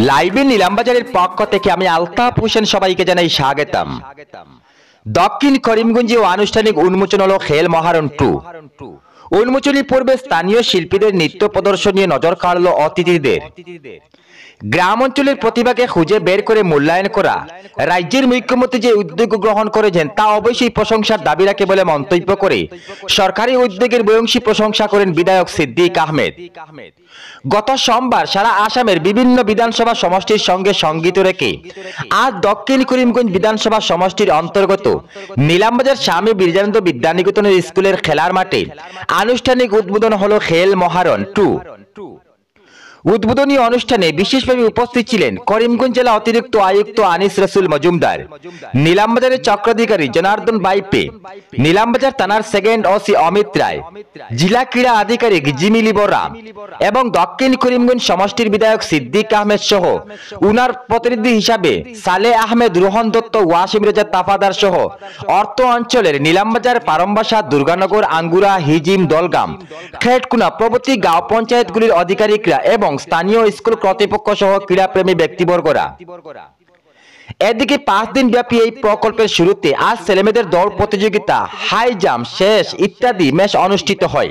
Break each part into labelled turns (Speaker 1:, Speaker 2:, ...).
Speaker 1: লাইভে নিলামবাজারের পক্ষ থেকে আমি আলতাফ হোসেন সবাইকে জানাই স্বাগতম। দক্ষিণ করিমগঞ্জে আনুষ্ঠানিক উন্মোচন হলো খেল মহারণ 2। উন্মোচনের পূর্বে স্থানীয় শিল্পীদের নৃত্য প্রদর্শন নিয়ে নজর কাড়ল অতিথিদের। গ্রাম অঞ্চলের প্রতিভাকে খুঁজে বের করে মূল্যায়ন করা রাজ্যের মুখ্যমন্ত্রী যে উদ্যোগ গ্রহণ করেছেন তা অবশ্যই প্রশংসার দাবি রাখে বলে মন্তব্য করে সরকারি উদ্যোগের ভূয়সী প্রশংসা করেন বিধায়ক সিদ্দিক আহমেদ। গত সোমবার সারা আসামের বিভিন্ন বিধানসভা সমষ্টির সঙ্গে সঙ্গীত রেখে আজ দক্ষিণ করিমগঞ্জ বিধানসভা সমষ্টির অন্তর্গত নিলামবাজার স্বামী বিবেকানন্দ বিদ্যানিকেতনের স্কুলের খেলার মাঠে আনুষ্ঠানিক উদ্বোধন হলো খেল মহারণ 2। উদ্বোধনী অনুষ্ঠানে বিশেষভাবে উপস্থিত ছিলেন করিমগঞ্জ জেলা অতিরিক্ত আয়ুক্ত আনিস রসুল মজুমদার, নিলামবাজারের চক্রাধিকারী জনার্দন বাইপে, নিলামবাজার থানার সেকেন্ড ওসি অমিত রায়, জেলা ক্রীড়া আধিকারিক জিমিলি বরা এবং দক্ষিণ করিমগঞ্জ সমষ্টির বিধায়ক সিদ্দিক আহমেদ সহ উনার প্রতিনিধি হিসাবে সালে আহমেদ, রোহন দত্ত, ওয়াসিম রেজা তাফাদার সহ অর্থ অঞ্চলের নিলামবাজার, পারমবাসা, দুর্গানগর, আঙ্গুরা, হিজিম, দলগাম, খেটকুনা প্রভৃতি গাঁও পঞ্চায়েতগুলির আধিকারিকরা এবং স্থানীয় স্কুল কর্তৃপক্ষ সহ ক্রীড়াপ্রেমী ব্যক্তিবর্গরা। এদিকে 5 দিন ব্যাপী এই প্রকল্পের শুরুতে আজ ছেলেমেয়েদের দৌড় প্রতিযোগিতা, হাই জাম্প, শেষ ইত্যাদি ম্যাচ অনুষ্ঠিত হয়।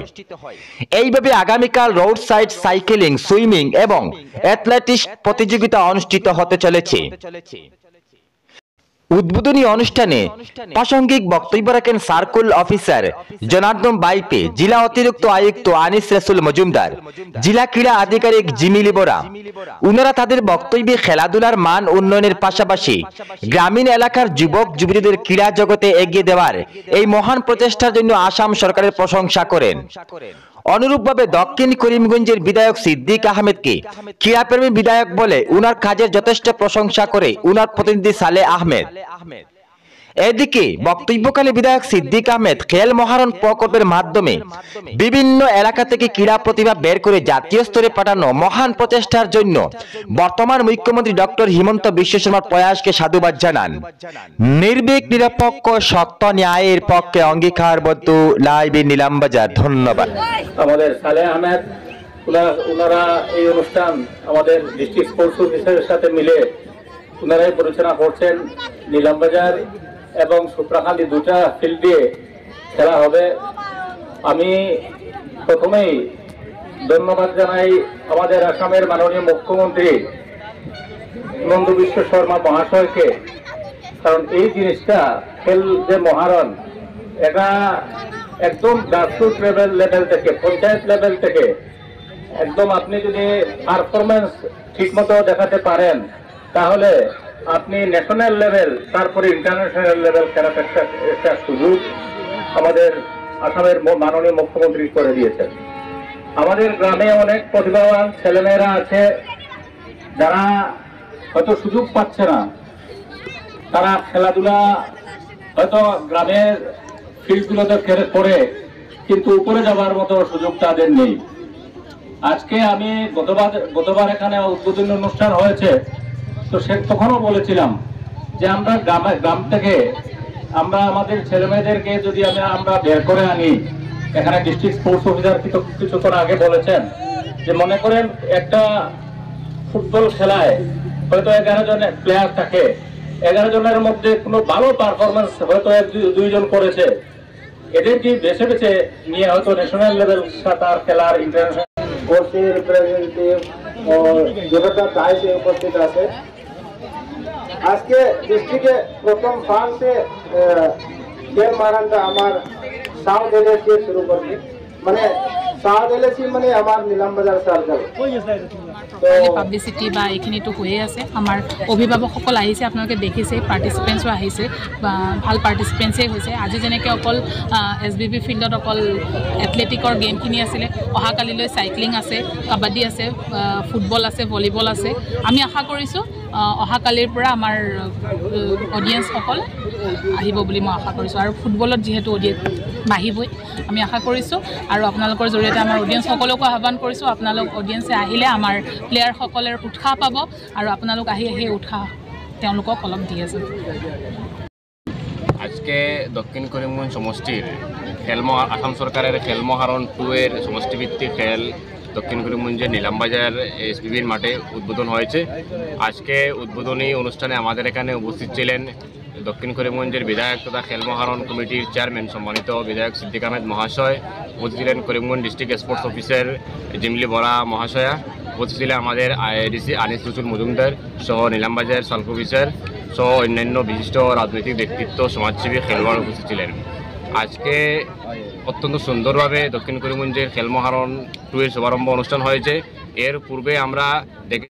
Speaker 1: এইভাবে আগামীকাল রোড সাইড সাইকেলিং, সুইমিং এবং অ্যাথলেটিক্স প্রতিযোগিতা অনুষ্ঠিত হতে চলেছে। উদ্বোধনী অনুষ্ঠানে প্রাসঙ্গিক বক্তব্য রাখেন সার্কুল অফিসার জনার্দন বাইপে, জেলা অতিরিক্ত আয়ুক্ত আনিস রসুল মজুমদার, জেলা ক্রীড়া আধিকারিক জিমিলি বরা। উনারা তাদের বক্তব্যে খেলাধুলার মান উন্নয়নের পাশাপাশি গ্রামীণ এলাকার যুবক যুবতীদের ক্রীড়া জগতে এগিয়ে দেওয়ার এই মহান প্রচেষ্টার জন্য আসাম সরকারের প্রশংসা করেন। অনুরূপভাবে দক্ষিণ করিমগঞ্জের বিধায়ক সিদ্দিক আহমেদকে ক্রীড়াপ্রেমী বিধায়ক বলে উনার কাজের যথেষ্ট প্রশংসা করে উনার প্রতিনিধি সালে আহমেদ। এদিকে বক্তব্যকালে বিধায়ক সিদ্দিক আহমেদ খেল মহারণ প্রকল্পের মাধ্যমে বিভিন্ন এলাকা থেকে ক্রীড়া প্রতিভা বের করে জাতীয় স্তরে পাঠানো মহান প্রচেষ্টার জন্য বর্তমান মুখ্যমন্ত্রী ডক্টর হিমন্ত বিশ্ব শর্মার প্রয়াসকে সাধুবাদ জানান। নির্ভীক, নিরপেক্ষ, সত্য, ন্যায়ের পক্ষে অঙ্গীকারবদ্ধ লাইভে নিলামবাজার। ধন্যবাদ।
Speaker 2: আমাদের সালে আহমেদ ওনারা এই অনুষ্ঠান আমাদের ডিস্ট্রিক্ট স্পোর্টস অফিসারের সাথে মিলে ওনারাই পরিচালনা করছেন। নিলামবাজার এবং সুপ্রাখালী দুটা ফিল্ড দিয়ে খেলা হবে। আমি প্রথমেই ধন্যবাদ জানাই আমাদের আসামের মাননীয় মুখ্যমন্ত্রী হিমন্ত বিশ্ব শর্মা মহাশয়কে, কারণ এই জিনিসটা খেল যে মহারণ, এটা একদম গ্রাসরুট লেভেল থেকে, পঞ্চায়েত লেভেল থেকে একদম আপনি যদি পারফরমেন্স ঠিকমতো দেখাতে পারেন তাহলে আপনি ন্যাশনাল লেভেল, তারপরে ইন্টারন্যাশনাল লেভেল খেলার একটা সুযোগ আমাদের আসামের মাননীয় মুখ্যমন্ত্রী করে দিয়েছেন। আমাদের গ্রামে অনেক প্রতিভাবান ছেলেমেয়েরা আছে যারা হয়তো সুযোগ পাচ্ছে না, তারা খেলাধুলা হয়তো গ্রামের ফিল্ডগুলোতে করে কিন্তু উপরে যাওয়ার মতো সুযোগ তাদের নেই। আজকে আমি গতবার এখানে উদ্বোধনী অনুষ্ঠান হয়েছে, তো তখনও বলেছিলাম যে আমরা গ্রাম থেকে আমরা আমাদের ছেলেমেয়েদেরকে যদি আমরা বের করে আনি, এখানে ডিস্ট্রিক্ট স্পোর্টস অফিসার কিছুক্ষণ আগে বলেছেন যে মনে করেন একটা ফুটবল খেলায় হয়তো 11 জন প্লেয়ার থাকে, 11 জনের মধ্যে কোনো ভালো পারফরমেন্স হয়তো 1-2 জন করেছে, এদেরকে বেছে বেছে নিয়ে হয়তো ন্যাশনাল লেভেল তার খেলার ইন্টারন্যাশনাল রিপ্রেজেন্টেটিভ উপস্থিত আছে। আজকে ডিস্ট্রিক্টে প্রথম ফার্স্টে খেল মারানটা আমার সাউথ এলএসি শুরু করছি, মানে সাউথ এলএসি মানে আমার নিলামবাজার সার্কেল।
Speaker 3: পাব্লিচিটি বা এইখিনিতো হৈয়ে আছে। আমাৰ অভিভাৱকসকল আহিছে, আপোনালোকে দেখিছে, পাৰ্টিচিপেণ্টছো আহিছে বা ভাল পাৰ্টিচিপেণ্টছেই হৈছে। আজি যেনেকৈ অকল SBB ফিল্ডত অকল এথলেটিকৰ গেমখিনি আছিলে, অহাকালিলৈ চাইক্লিং আছে, কাবাডী আছে, ফুটবল আছে, ভলীবল আছে। আমি আশা কৰিছোঁ অহাকালিৰ পৰা আমাৰ অডিয়েঞ্চসকল আহিব বুলি মই আশা কৰিছোঁ। আৰু ফুটবলত যিহেতু অডিয়েঞ্চ বাঢ়িবই আমি আশা কৰিছোঁ, আৰু আপোনালোকৰ জৰিয়তে আমাৰ অডিয়েঞ্চসকলকো আহ্বান কৰিছোঁ, আপোনালোক অডিয়েঞ্চে আহিলে আমাৰ প্লেয়াৰসকলৰ উৎসাহ পাব আৰু আপোনালোক আহি সেই উৎসাহ তেওঁলোকক অলপ দি আছে।
Speaker 4: আজকে দক্ষিণ করিমগঞ্জ সমষ্টির আসাম সরকারের খেল মহারণ 2 এর সমষ্টিভিত্তিক খেল দক্ষিণ করিমগঞ্জের নীলামবাজার এসবিবির মাঠে উদ্বোধন হয়েছে। আজকে উদ্বোধনী অনুষ্ঠানে আমাদের এখানে উপস্থিত ছিলেন দক্ষিণ করিমগঞ্জের বিধায়ক তথা খেল মহারণ কমিটির চেয়ারম্যান সম্মানিত বিধায়ক সিদ্দিক আহমেদ মহাশয়, উপস্থিত ছিলেন Karimganj district sports officer Jimli Bora মহাশয়া, উপস্থিত ছিলেন আমাদের আইডিসি আনিস রসুল মজুমদার সহ নীলামবাজার সার্কেল অফিসার সহ অন্যান্য বিশিষ্ট রাজনৈতিক ব্যক্তিত্ব, সমাজসেবী, খেলোয়াড় উপস্থিত ছিলেন। আজকে অত্যন্ত সুন্দরভাবে দক্ষিণ করিমগঞ্জের খেল মহারণ 2 এর শুভারম্ভ অনুষ্ঠান হয়েছে। এর পূর্বে আমরা দেখে